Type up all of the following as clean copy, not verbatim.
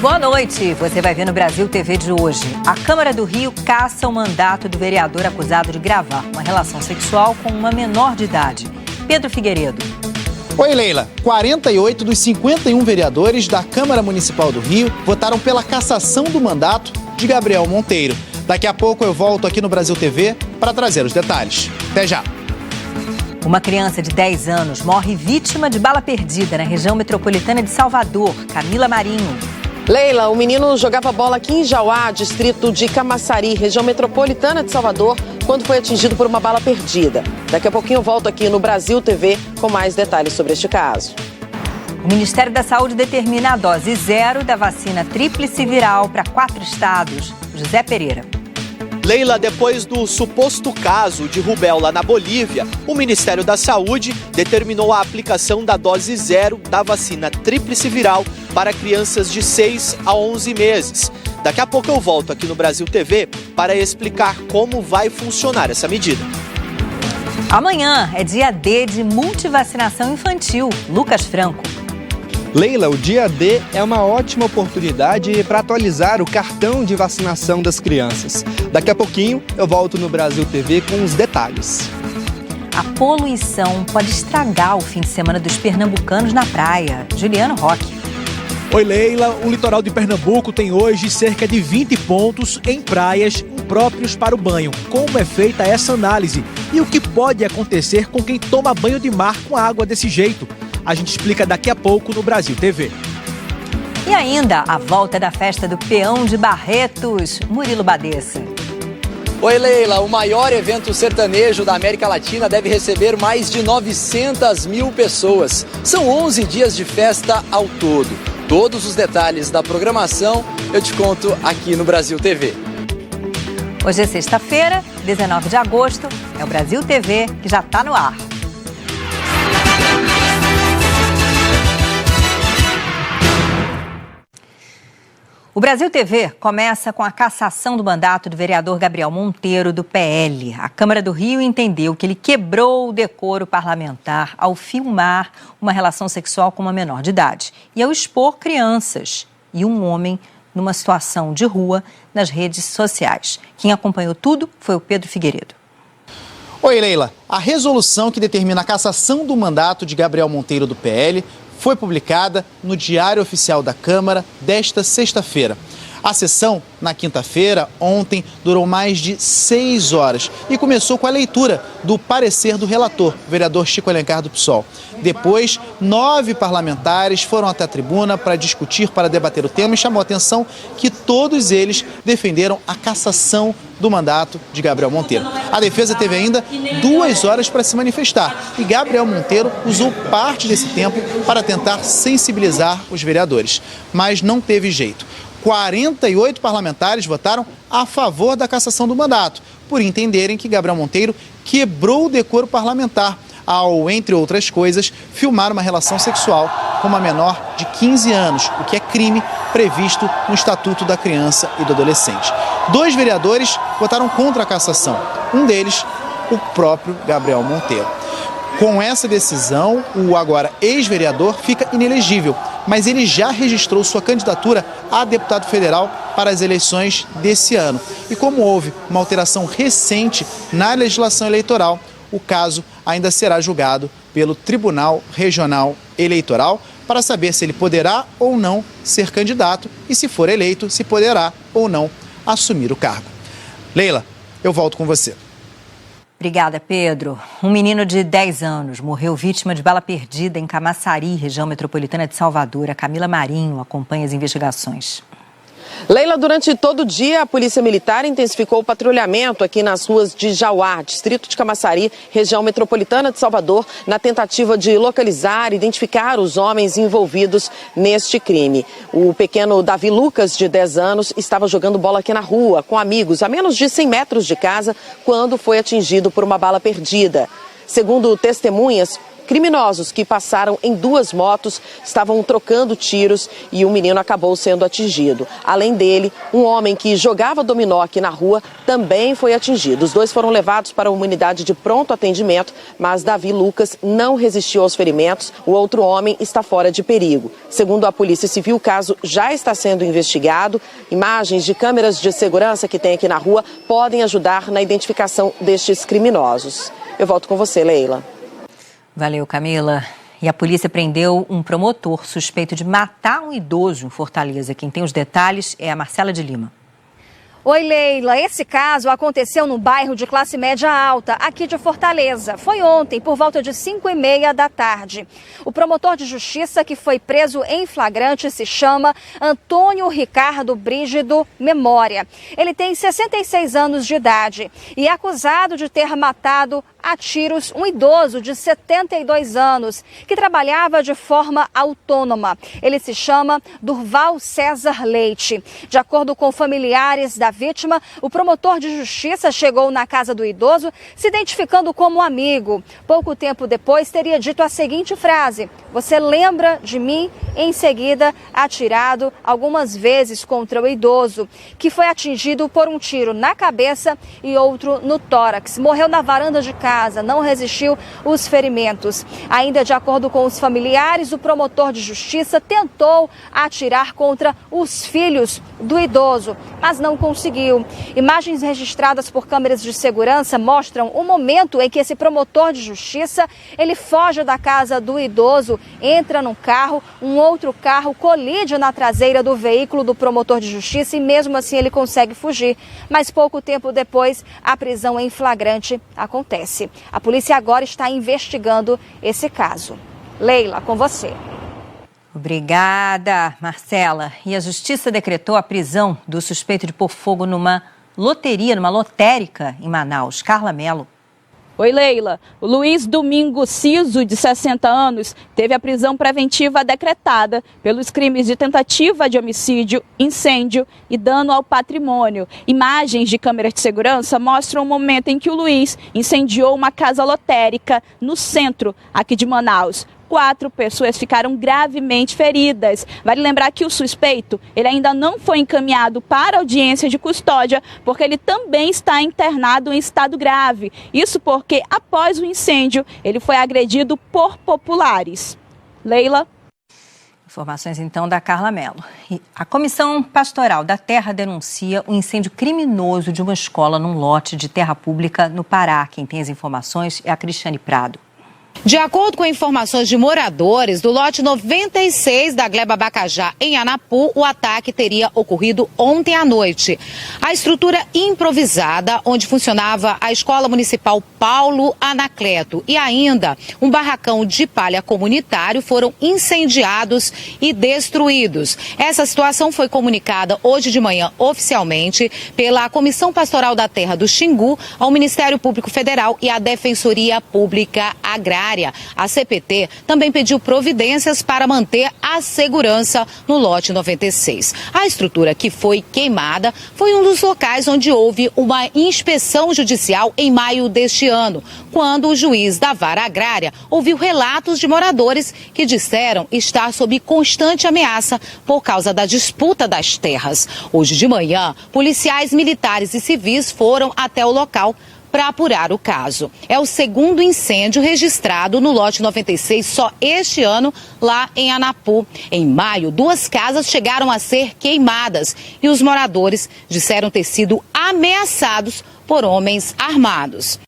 Boa noite. Você vai ver no Brasil TV de hoje. A Câmara do Rio caça o mandato do vereador acusado de gravar uma relação sexual com uma menor de idade. Pedro Figueiredo. Oi, Leila. 48 dos 51 vereadores da Câmara Municipal do Rio votaram pela cassação do mandato de Gabriel Monteiro. Daqui a pouco eu volto aqui no Brasil TV para trazer os detalhes. Até já. Uma criança de 10 anos morre vítima de bala perdida na região metropolitana de Salvador. Camila Marinho. Leila, o menino jogava bola aqui em Jauá, distrito de Camaçari, região metropolitana de Salvador, quando foi atingido por uma bala perdida. Daqui a pouquinho eu volto aqui no Brasil TV com mais detalhes sobre este caso. O Ministério da Saúde determina a dose 0 da vacina tríplice viral para 4 estados. José Pereira. Leila, depois do suposto caso de rubéola na Bolívia, o Ministério da Saúde determinou a aplicação da dose 0 da vacina tríplice viral para crianças de 6 a 11 meses. Daqui a pouco eu volto aqui no Brasil TV para explicar como vai funcionar essa medida. Amanhã é dia D de multivacinação infantil. Lucas Franco. Leila, o dia D é uma ótima oportunidade para atualizar o cartão de vacinação das crianças. Daqui a pouquinho eu volto no Brasil TV com os detalhes. A poluição pode estragar o fim de semana dos pernambucanos na praia. Juliano Roque. Oi, Leila. O litoral de Pernambuco tem hoje cerca de 20 pontos em praias impróprios para o banho. Como é feita essa análise? E o que pode acontecer com quem toma banho de mar com água desse jeito? A gente explica daqui a pouco no Brasil TV. E ainda a volta da festa do Peão de Barretos, Murilo Badeça. Oi, Leila. O maior evento sertanejo da América Latina deve receber mais de 900 mil pessoas. São 11 dias de festa ao todo. Todos os detalhes da programação eu te conto aqui no Brasil TV. Hoje é sexta-feira, 19 de agosto. É o Brasil TV que já está no ar. O Brasil TV começa com a cassação do mandato do vereador Gabriel Monteiro, do PL. A Câmara do Rio entendeu que ele quebrou o decoro parlamentar ao filmar uma relação sexual com uma menor de idade e ao expor crianças e um homem numa situação de rua nas redes sociais. Quem acompanhou tudo foi o Pedro Figueiredo. Oi, Leila. A resolução que determina a cassação do mandato de Gabriel Monteiro, do PL, foi publicada no Diário Oficial da Câmara desta sexta-feira. A sessão, na quinta-feira, ontem, durou mais de 6 horas e começou com a leitura do parecer do relator, o vereador Chico Alencar, do PSOL. Depois, 9 parlamentares foram até a tribuna para discutir, para debater o tema e chamou a atenção que todos eles defenderam a cassação do mandato de Gabriel Monteiro. A defesa teve ainda 2 horas para se manifestar e Gabriel Monteiro usou parte desse tempo para tentar sensibilizar os vereadores, mas não teve jeito. 48 parlamentares votaram a favor da cassação do mandato, por entenderem que Gabriel Monteiro quebrou o decoro parlamentar ao, entre outras coisas, filmar uma relação sexual com uma menor de 15 anos, o que é crime previsto no Estatuto da Criança e do Adolescente. 2 vereadores votaram contra a cassação, um deles, o próprio Gabriel Monteiro. Com essa decisão, o agora ex-vereador fica inelegível, mas ele já registrou sua candidatura a deputado federal para as eleições desse ano. E como houve uma alteração recente na legislação eleitoral, o caso ainda será julgado pelo Tribunal Regional Eleitoral para saber se ele poderá ou não ser candidato e, se for eleito, se poderá ou não assumir o cargo. Leila, eu volto com você. Obrigada, Pedro. Um menino de 10 anos morreu vítima de bala perdida em Camaçari, região metropolitana de Salvador. A Camila Marinho acompanha as investigações. Leila, durante todo o dia, a Polícia Militar intensificou o patrulhamento aqui nas ruas de Jauá, distrito de Camaçari, região metropolitana de Salvador, na tentativa de localizar e identificar os homens envolvidos neste crime. O pequeno Davi Lucas, de 10 anos, estava jogando bola aqui na rua, com amigos, a menos de 100 metros de casa, quando foi atingido por uma bala perdida. Segundo testemunhas, criminosos que passaram em 2 motos, estavam trocando tiros e um menino acabou sendo atingido. Além dele, um homem que jogava dominó aqui na rua também foi atingido. Os 2 foram levados para uma unidade de pronto atendimento, mas Davi Lucas não resistiu aos ferimentos. O outro homem está fora de perigo. Segundo a Polícia Civil, o caso já está sendo investigado. Imagens de câmeras de segurança que tem aqui na rua podem ajudar na identificação destes criminosos. Eu volto com você, Leila. Valeu, Camila. E a polícia prendeu um promotor suspeito de matar um idoso em Fortaleza. Quem tem os detalhes é a Marcela de Lima. Oi, Leila. Esse caso aconteceu no bairro de classe média alta, aqui de Fortaleza. Foi ontem, por volta de 5h30 da tarde. O promotor de justiça que foi preso em flagrante se chama Antônio Ricardo Brígido Memória. Ele tem 66 anos de idade e é acusado de ter matado a tiros um idoso de 72 anos, que trabalhava de forma autônoma. Ele se chama Durval César Leite. De acordo com familiares da vítima, o promotor de justiça chegou na casa do idoso se identificando como amigo. Pouco tempo depois, teria dito a seguinte frase: "Você lembra de mim?" Em seguida, atirado algumas vezes contra o idoso, que foi atingido por um tiro na cabeça e outro no tórax. Morreu na varanda de casa, não resistiu os ferimentos. Ainda de acordo com os familiares, o promotor de justiça tentou atirar contra os filhos do idoso, mas não conseguiu. Imagens registradas por câmeras de segurança mostram o momento em que esse promotor de justiça, ele foge da casa do idoso, entra num carro, um outro carro colide na traseira do veículo do promotor de justiça e mesmo assim ele consegue fugir. Mas pouco tempo depois, a prisão em flagrante acontece. A polícia agora está investigando esse caso. Leila, com você. Obrigada, Marcela. E a justiça decretou a prisão do suspeito de pôr fogo numa lotérica em Manaus. Carla Mello. Oi, Leila. O Luiz Domingo Ciso, de 60 anos, teve a prisão preventiva decretada pelos crimes de tentativa de homicídio, incêndio e dano ao patrimônio. Imagens de câmeras de segurança mostram o momento em que o Luiz incendiou uma casa lotérica no centro aqui de Manaus. 4 pessoas ficaram gravemente feridas. Vale lembrar que o suspeito, ele ainda não foi encaminhado para audiência de custódia, porque ele também está internado em estado grave. Isso porque, após o incêndio, ele foi agredido por populares. Leila. Informações, então, da Carla Mello. E a Comissão Pastoral da Terra denuncia o incêndio criminoso de uma escola num lote de terra pública no Pará. Quem tem as informações é a Cristiane Prado. De acordo com informações de moradores do lote 96 da Gleba Bacajá, em Anapu, o ataque teria ocorrido ontem à noite. A estrutura improvisada, onde funcionava a Escola Municipal Paulo Anacleto e ainda um barracão de palha comunitário, foram incendiados e destruídos. Essa situação foi comunicada hoje de manhã oficialmente pela Comissão Pastoral da Terra do Xingu ao Ministério Público Federal e à Defensoria Pública Agrária. A CPT também pediu providências para manter a segurança no lote 96. A estrutura que foi queimada foi um dos locais onde houve uma inspeção judicial em maio deste ano, quando o juiz da Vara Agrária ouviu relatos de moradores que disseram estar sob constante ameaça por causa da disputa das terras. Hoje de manhã, policiais militares e civis foram até o local para apurar o caso. É o segundo incêndio registrado no lote 96 só este ano lá em Anapu. Em maio, 2 casas chegaram a ser queimadas e os moradores disseram ter sido ameaçados por homens armados.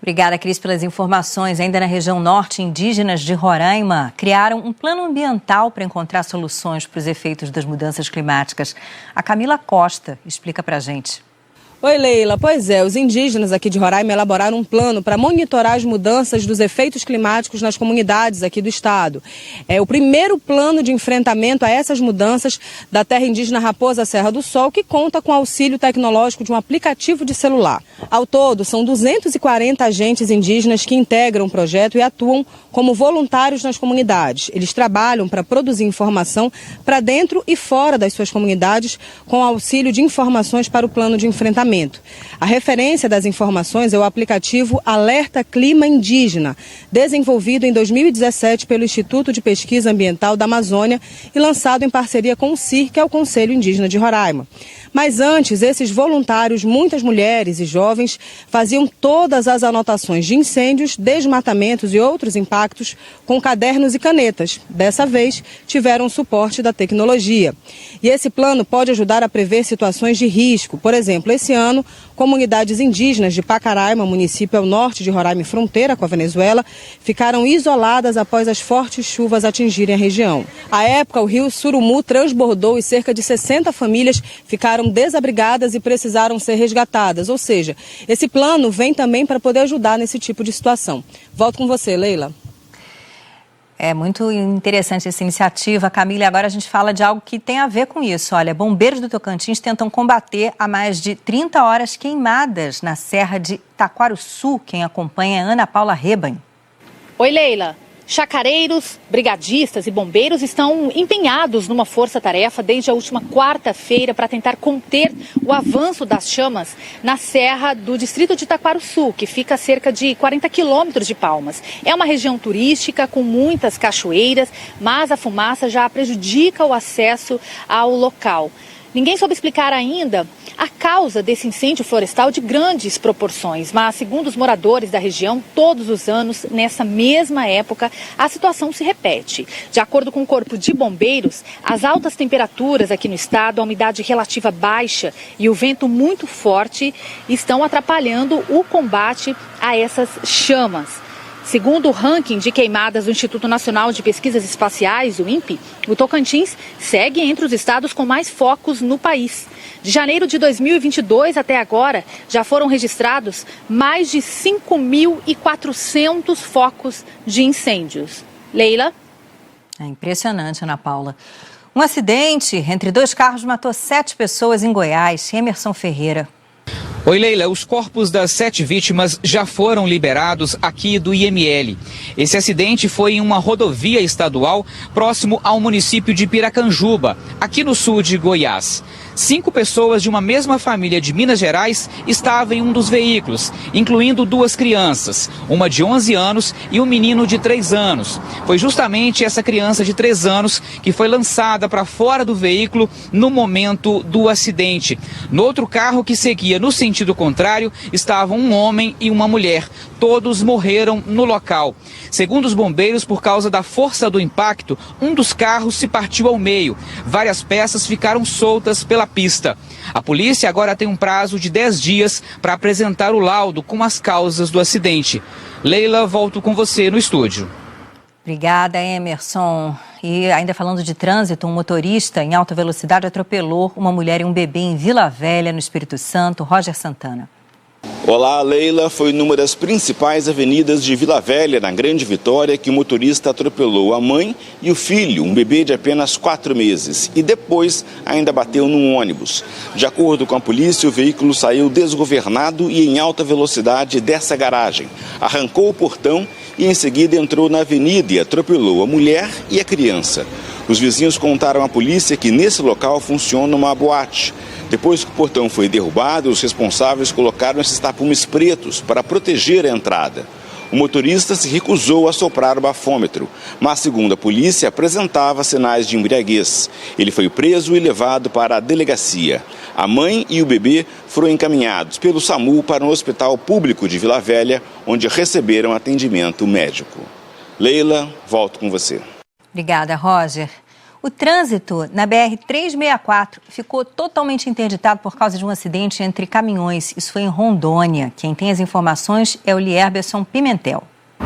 Obrigada, Cris, pelas informações. Ainda na região norte, indígenas de Roraima criaram um plano ambiental para encontrar soluções para os efeitos das mudanças climáticas. A Camila Costa explica para a gente. Oi, Leila. Pois é, os indígenas aqui de Roraima elaboraram um plano para monitorar as mudanças dos efeitos climáticos nas comunidades aqui do estado. É o primeiro plano de enfrentamento a essas mudanças da terra indígena Raposa Serra do Sol, que conta com auxílio tecnológico de um aplicativo de celular. Ao todo, são 240 agentes indígenas que integram o projeto e atuam como voluntários nas comunidades. Eles trabalham para produzir informação para dentro e fora das suas comunidades com auxílio de informações para o plano de enfrentamento. desmatamento. A referência das informações é o aplicativo Alerta Clima Indígena, desenvolvido em 2017 pelo Instituto de Pesquisa Ambiental da Amazônia e lançado em parceria com o CIR, que é o Conselho Indígena de Roraima. Mas antes, esses voluntários, muitas mulheres e jovens, faziam todas as anotações de incêndios, desmatamentos e outros impactos com cadernos e canetas. Dessa vez, tiveram o suporte da tecnologia. E esse plano pode ajudar a prever situações de risco. Por exemplo, esse ano, comunidades indígenas de Pacaraima, município ao norte de Roraima e fronteira com a Venezuela, ficaram isoladas após as fortes chuvas atingirem a região. À época, o rio Surumu transbordou e cerca de 60 famílias ficaram desabrigadas e precisaram ser resgatadas. Ou seja, esse plano vem também para poder ajudar nesse tipo de situação. Volto com você, Leila. É muito interessante essa iniciativa, Camila. E agora a gente fala de algo que tem a ver com isso. Olha, bombeiros do Tocantins tentam combater há mais de 30 horas queimadas na Serra de Taquaruçu. Quem acompanha é Ana Paula Reban. Oi, Leila. Chacareiros, brigadistas e bombeiros estão empenhados numa força-tarefa desde a última quarta-feira para tentar conter o avanço das chamas na serra do distrito de Taquaruçu, que fica a cerca de 40 quilômetros de Palmas. É uma região turística com muitas cachoeiras, mas a fumaça já prejudica o acesso ao local. Ninguém soube explicar ainda a causa desse incêndio florestal de grandes proporções, mas segundo os moradores da região, todos os anos, nessa mesma época, a situação se repete. De acordo com o Corpo de Bombeiros, as altas temperaturas aqui no estado, a umidade relativa baixa e o vento muito forte estão atrapalhando o combate a essas chamas. Segundo o ranking de queimadas do Instituto Nacional de Pesquisas Espaciais, o INPE, o Tocantins segue entre os estados com mais focos no país. De janeiro de 2022 até agora, já foram registrados mais de 5.400 focos de incêndios. Leila? É impressionante, Ana Paula. Um acidente entre dois carros matou 7 pessoas em Goiás. Emerson Ferreira. Oi, Leila. Os corpos das 7 vítimas já foram liberados aqui do IML. Esse acidente foi em uma rodovia estadual próximo ao município de Piracanjuba, aqui no sul de Goiás. 5 pessoas de uma mesma família de Minas Gerais estavam em um dos veículos, incluindo 2 crianças, uma de 11 anos e um menino de 3 anos. Foi justamente essa criança de 3 anos que foi lançada para fora do veículo no momento do acidente. No outro carro que seguia no sentido contrário, estavam um homem e uma mulher. Todos morreram no local. Segundo os bombeiros, por causa da força do impacto, um dos carros se partiu ao meio. Várias peças ficaram soltas pela pista. A polícia agora tem um prazo de 10 dias para apresentar o laudo com as causas do acidente. Leila, volto com você no estúdio. Obrigada, Emerson. E ainda falando de trânsito, um motorista em alta velocidade atropelou uma mulher e um bebê em Vila Velha, no Espírito Santo. Roger Santana. Olá, Leila. Foi numa das principais avenidas de Vila Velha, na Grande Vitória, que o motorista atropelou a mãe e o filho, um bebê de apenas 4 meses, e depois ainda bateu num ônibus. De acordo com a polícia, o veículo saiu desgovernado e em alta velocidade dessa garagem. Arrancou o portão e em seguida entrou na avenida e atropelou a mulher e a criança. Os vizinhos contaram à polícia que nesse local funciona uma boate. Depois que o portão foi derrubado, os responsáveis colocaram esses tapumes pretos para proteger a entrada. O motorista se recusou a soprar o bafômetro, mas, segundo a polícia, apresentava sinais de embriaguez. Ele foi preso e levado para a delegacia. A mãe e o bebê foram encaminhados pelo SAMU para um hospital público de Vila Velha, onde receberam atendimento médico. Leila, volto com você. Obrigada, Roger. O trânsito na BR-364 ficou totalmente interditado por causa de um acidente entre caminhões. Isso foi em Rondônia. Quem tem as informações é o Lierberson Pimentel.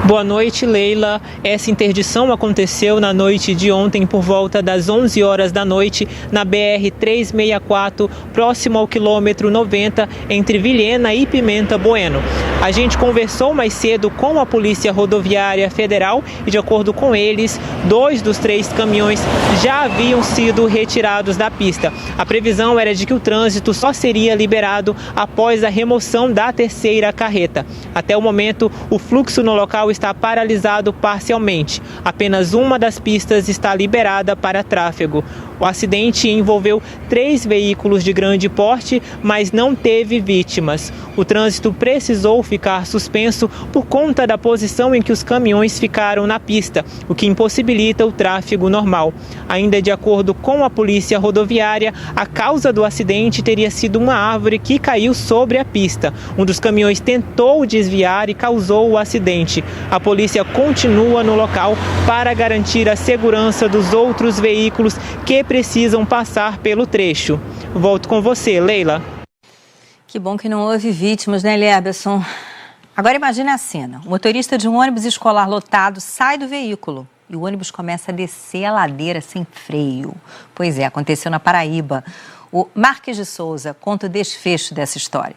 Boa noite, Leila. Essa interdição aconteceu na noite de ontem por volta das 11 horas da noite na BR-364, próximo ao quilômetro 90, entre Vilhena e Pimenta Bueno. A gente conversou mais cedo com a Polícia Rodoviária Federal e, de acordo com eles, 2 dos 3 caminhões já haviam sido retirados da pista. A previsão era de que o trânsito só seria liberado após a remoção da 3ª carreta. Até o momento, o fluxo no local está paralisado parcialmente. Apenas uma das pistas está liberada para tráfego. O acidente envolveu 3 veículos de grande porte, mas não teve vítimas. O trânsito precisou ficar suspenso por conta da posição em que os caminhões ficaram na pista, o que impossibilita o tráfego normal. Ainda de acordo com a polícia rodoviária, a causa do acidente teria sido uma árvore que caiu sobre a pista. Um dos caminhões tentou desviar e causou o acidente. A polícia continua no local para garantir a segurança dos outros veículos que precisam passar pelo trecho. Volto com você, Leila. Que bom que não houve vítimas, né, Lieberson? Agora imagine a cena. O motorista de um ônibus escolar lotado sai do veículo e o ônibus começa a descer a ladeira sem freio. Pois é, aconteceu na Paraíba. O Marques de Souza conta o desfecho dessa história.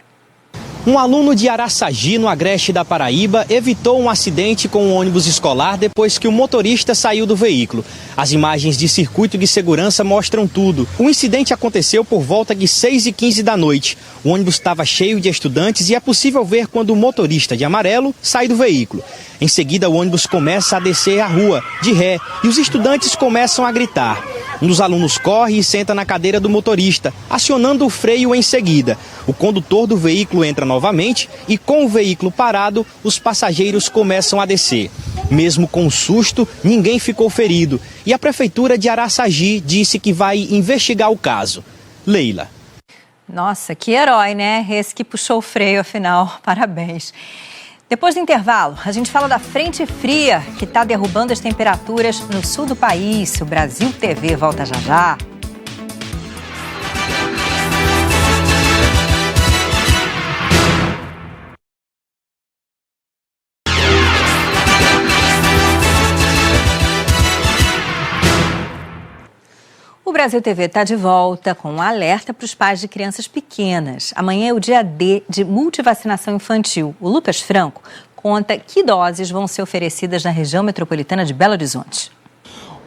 Um aluno de Araçagi, no agreste da Paraíba, evitou um acidente com um ônibus escolar depois que o motorista saiu do veículo. As imagens de circuito de segurança mostram tudo. O incidente aconteceu por volta de 6h15 da noite. O ônibus estava cheio de estudantes e é possível ver quando o motorista de amarelo sai do veículo. Em seguida, o ônibus começa a descer a rua, de ré, e os estudantes começam a gritar. Um dos alunos corre e senta na cadeira do motorista, acionando o freio em seguida. O condutor do veículo entra novamente e, com o veículo parado, os passageiros começam a descer. Mesmo com susto, ninguém ficou ferido. E a prefeitura de Araçagi disse que vai investigar o caso. Leila. Nossa, que herói, né? Esse que puxou o freio, afinal. Parabéns. Depois do intervalo, a gente fala da frente fria que está derrubando as temperaturas no sul do país. O Brasil TV volta já já. O Brasil TV está de volta com um alerta para os pais de crianças pequenas. Amanhã é o dia D de multivacinação infantil. O Lucas Franco conta que doses vão ser oferecidas na região metropolitana de Belo Horizonte.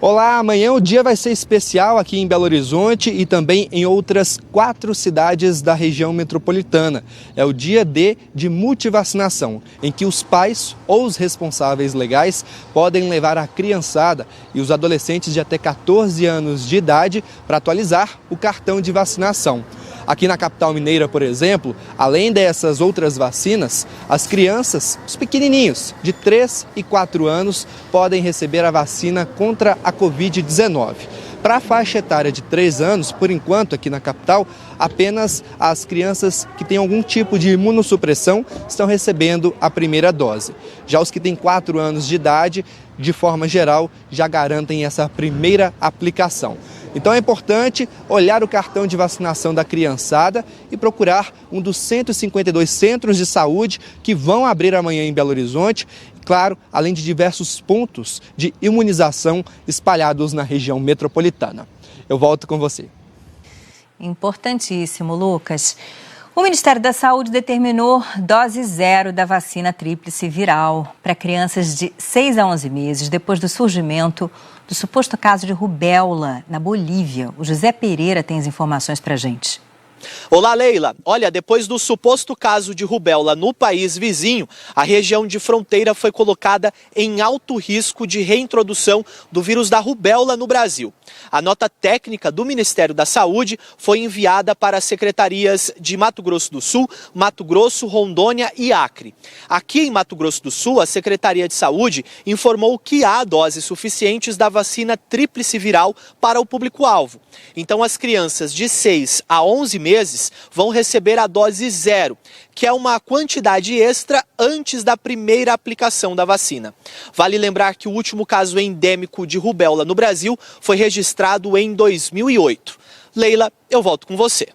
Olá, amanhã o dia vai ser especial aqui em Belo Horizonte e também em outras 4 cidades da região metropolitana. É o dia D de multivacinação, em que os pais ou os responsáveis legais podem levar a criançada e os adolescentes de até 14 anos de idade para atualizar o cartão de vacinação. Aqui na capital mineira, por exemplo, além dessas outras vacinas, as crianças, os pequenininhos, de 3 e 4 anos, podem receber a vacina contra a Covid-19. Para a faixa etária de 3 anos, por enquanto, aqui na capital, apenas as crianças que têm algum tipo de imunossupressão estão recebendo a primeira dose. Já os que têm 4 anos de idade, de forma geral, já garantem essa primeira aplicação. Então é importante olhar o cartão de vacinação da criançada e procurar um dos 152 centros de saúde que vão abrir amanhã em Belo Horizonte, claro, além de diversos pontos de imunização espalhados na região metropolitana. Eu volto com você. Importantíssimo, Lucas. O Ministério da Saúde determinou dose 0 da vacina tríplice viral para crianças de 6 a 11 meses depois do surgimento do suposto caso de rubéola na Bolívia. O José Pereira tem as informações para a gente. Olá, Leila. Olha, depois do suposto caso de rubéola no país vizinho, a região de fronteira foi colocada em alto risco de reintrodução do vírus da rubéola no Brasil. A nota técnica do Ministério da Saúde foi enviada para as secretarias de Mato Grosso do Sul, Mato Grosso, Rondônia e Acre. Aqui em Mato Grosso do Sul, a Secretaria de Saúde informou que há doses suficientes da vacina tríplice viral para o público-alvo. Então, as crianças de 6 a 11 meses vão receber a dose 0, que é uma quantidade extra antes da primeira aplicação da vacina. Vale lembrar que o último caso endêmico de rubéola no Brasil foi registrado em 2008. Leila, eu volto com você.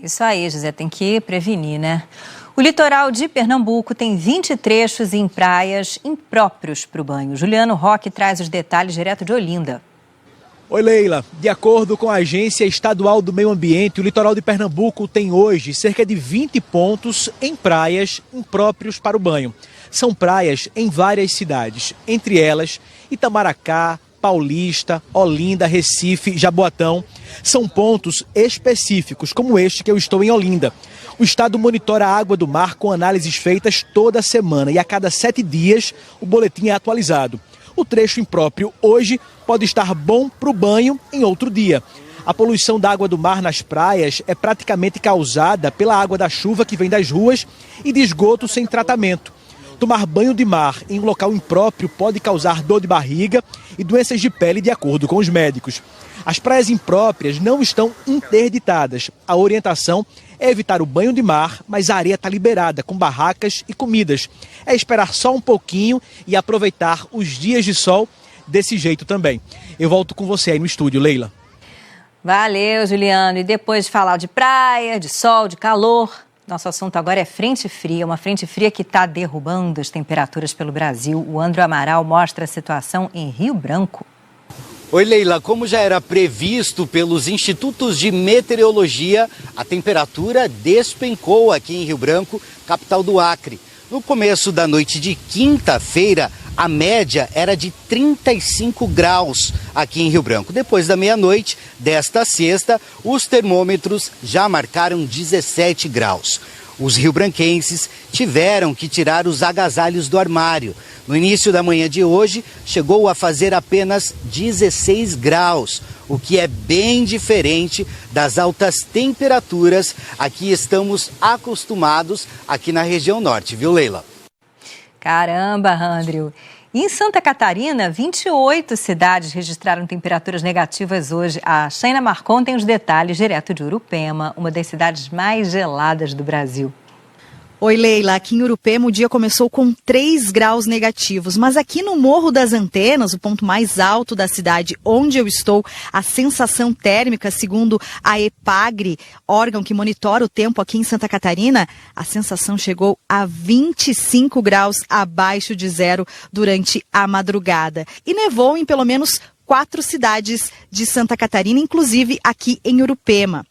Isso aí, José, tem que prevenir, né? O litoral de Pernambuco tem 20 trechos em praias impróprios para o banho. Juliano Roque traz os detalhes direto de Olinda. Oi, Leila. De acordo com a Agência Estadual do Meio Ambiente, o litoral de Pernambuco tem hoje cerca de 20 pontos em praias impróprios para o banho. São praias em várias cidades, entre elas Itamaracá, Paulista, Olinda, Recife, Jaboatão. São pontos específicos, como este que eu estou em Olinda. O estado monitora a água do mar com análises feitas toda semana e a cada 7 dias o boletim é atualizado. O trecho impróprio hoje pode estar bom para o banho em outro dia. A poluição da água do mar nas praias é praticamente causada pela água da chuva que vem das ruas e de esgoto sem tratamento. Tomar banho de mar em um local impróprio pode causar dor de barriga e doenças de pele, de acordo com os médicos. As praias impróprias não estão interditadas. A orientação é evitar o banho de mar, mas a areia está liberada, com barracas e comidas. É esperar só um pouquinho e aproveitar os dias de sol desse jeito também. Eu volto com você aí no estúdio, Leila. Valeu, Juliano. E depois de falar de praia, de sol, de calor, nosso assunto agora é frente fria, uma frente fria que está derrubando as temperaturas pelo Brasil. O Andro Amaral mostra a situação em Rio Branco. Oi, Leila. Como já era previsto pelos institutos de meteorologia, a temperatura despencou aqui em Rio Branco, capital do Acre. No começo da noite de quinta-feira, a média era de 35 graus aqui em Rio Branco. Depois da meia-noite desta sexta, os termômetros já marcaram 17 graus. Os riobranquenses tiveram que tirar os agasalhos do armário. No início da manhã de hoje, chegou a fazer apenas 16 graus, o que é bem diferente das altas temperaturas a que estamos acostumados aqui na região norte, viu, Leila? Caramba, Andrew. E em Santa Catarina, 28 cidades registraram temperaturas negativas hoje. A Shaina Marcon tem os detalhes direto de Urupema, uma das cidades mais geladas do Brasil. Oi, Leila. Aqui em Urupema o dia começou com 3 graus negativos, mas aqui no Morro das Antenas, o ponto mais alto da cidade onde eu estou, a sensação térmica, segundo a EPAGRE, órgão que monitora o tempo aqui em Santa Catarina, a sensação chegou a 25 graus abaixo de zero durante a madrugada. E nevou em pelo menos 4 cidades de Santa Catarina, inclusive aqui em Urupema.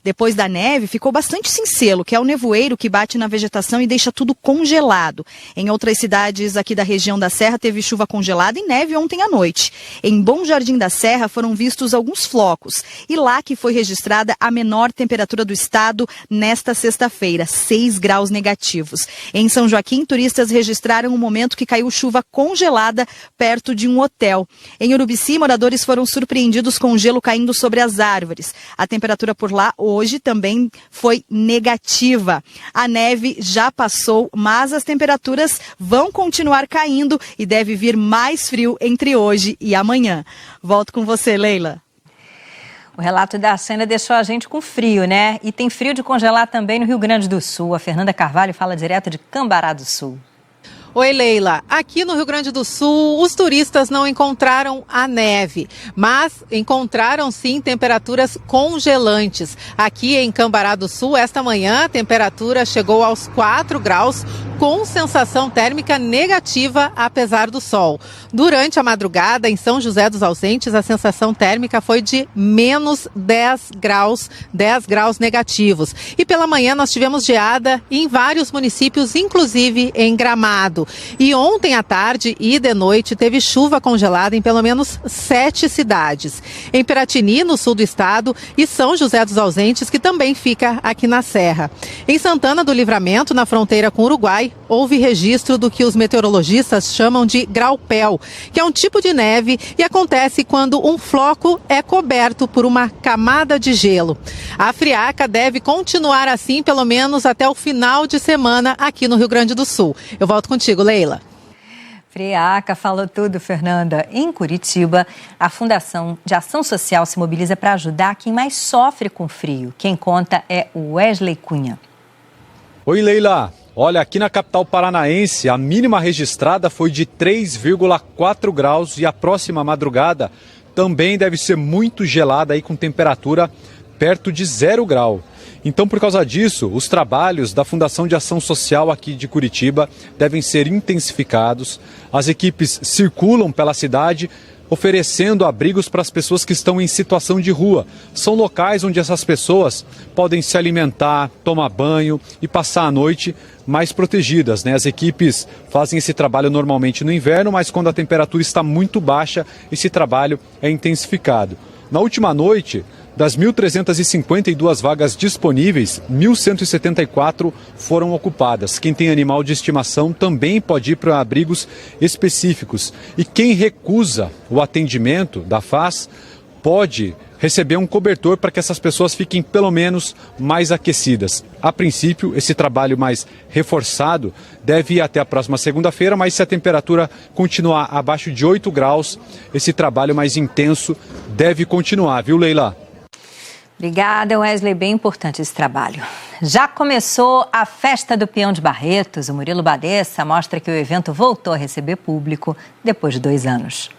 Depois da neve, ficou bastante cincelo, que é o nevoeiro que bate na vegetação e deixa tudo congelado. Em outras cidades aqui da região da Serra, teve chuva congelada e neve ontem à noite. Em Bom Jardim da Serra, foram vistos alguns flocos. E lá que foi registrada a menor temperatura do estado nesta sexta-feira, 6 graus negativos. Em São Joaquim, turistas registraram um momento que caiu chuva congelada perto de um hotel. Em Urubici, moradores foram surpreendidos com gelo caindo sobre as árvores. A temperatura por lá hoje também foi negativa. A neve já passou, mas as temperaturas vão continuar caindo e deve vir mais frio entre hoje e amanhã. Volto com você, Leila. O relato da Shaina deixou a gente com frio, né? E tem frio de congelar também no Rio Grande do Sul. A Fernanda Carvalho fala direto de Cambará do Sul. Oi, Leila. Aqui no Rio Grande do Sul, os turistas não encontraram a neve, mas encontraram sim temperaturas congelantes. Aqui em Cambará do Sul, esta manhã, a temperatura chegou aos 4 graus, com sensação térmica negativa, apesar do sol. Durante a madrugada, em São José dos Ausentes, a sensação térmica foi de menos 10 graus negativos. E pela manhã nós tivemos geada em vários municípios, inclusive em Gramado. E ontem à tarde e de noite teve chuva congelada em pelo menos 7 cidades. Em Piratini, no sul do estado, e São José dos Ausentes, que também fica aqui na Serra. Em Santana do Livramento, na fronteira com o Uruguai, houve registro do que os meteorologistas chamam de graupel, que é um tipo de neve e acontece quando um floco é coberto por uma camada de gelo. A friaca deve continuar assim pelo menos até o final de semana aqui no Rio Grande do Sul. Eu volto contigo, Leila. Friaca, falou tudo, Fernanda. Em Curitiba, a Fundação de Ação Social se mobiliza para ajudar quem mais sofre com frio. Quem conta é o Wesley Cunha. Oi, Leila. Olha, aqui na capital paranaense, a mínima registrada foi de 3,4 graus e a próxima madrugada também deve ser muito gelada aí com temperatura perto de 0 grau. Então, por causa disso, os trabalhos da Fundação de Ação Social aqui de Curitiba devem ser intensificados. As equipes circulam pela cidade oferecendo abrigos para as pessoas que estão em situação de rua. São locais onde essas pessoas podem se alimentar, tomar banho e passar a noite mais protegidas, né? As equipes fazem esse trabalho normalmente no inverno, mas quando a temperatura está muito baixa, esse trabalho é intensificado. Na última noite, Das 1.352 vagas disponíveis, 1.174 foram ocupadas. Quem tem animal de estimação também pode ir para abrigos específicos. E quem recusa o atendimento da FAS pode receber um cobertor para que essas pessoas fiquem pelo menos mais aquecidas. A princípio, esse trabalho mais reforçado deve ir até a próxima segunda-feira, mas se a temperatura continuar abaixo de 8 graus, esse trabalho mais intenso deve continuar, viu, Leila? Obrigada, Wesley. Bem importante esse trabalho. Já começou a Festa do Peão de Barretos. O Murilo Badessa mostra que o evento voltou a receber público depois de 2 anos.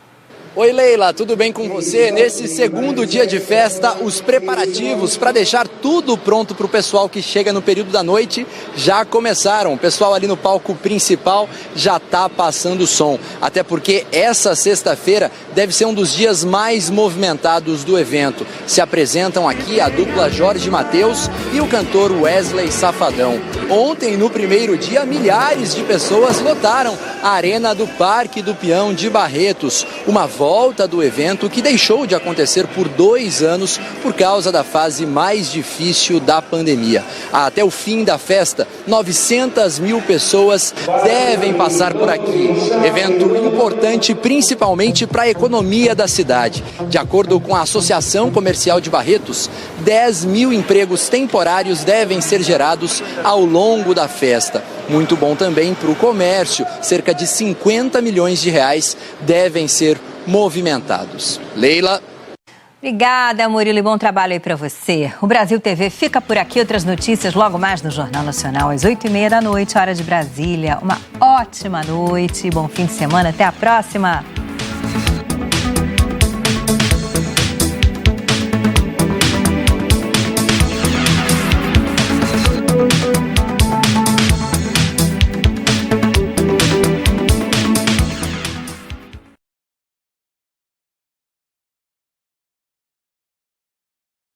Oi, Leila, tudo bem com você? Nesse segundo dia de festa, os preparativos para deixar tudo pronto para o pessoal que chega no período da noite já começaram. O pessoal ali no palco principal já está passando som. Até porque essa sexta-feira deve ser um dos dias mais movimentados do evento. Se apresentam aqui a dupla Jorge Mateus e o cantor Wesley Safadão. Ontem, no primeiro dia, milhares de pessoas lotaram a Arena do Parque do Peão de Barretos. Uma volta do evento que deixou de acontecer por 2 anos por causa da fase mais difícil da pandemia. Até o fim da festa, 900 mil pessoas devem passar por aqui. Evento importante principalmente para a economia da cidade. De acordo com a Associação Comercial de Barretos, 10 mil empregos temporários devem ser gerados ao longo da festa. Muito bom também para o comércio, cerca de 50 milhões de reais devem ser movimentados. Leila. Obrigada, Murilo, e bom trabalho aí para você. O Brasil TV fica por aqui. Outras notícias logo mais no Jornal Nacional, às 8h30 da noite, hora de Brasília. Uma ótima noite, bom fim de semana. Até a próxima.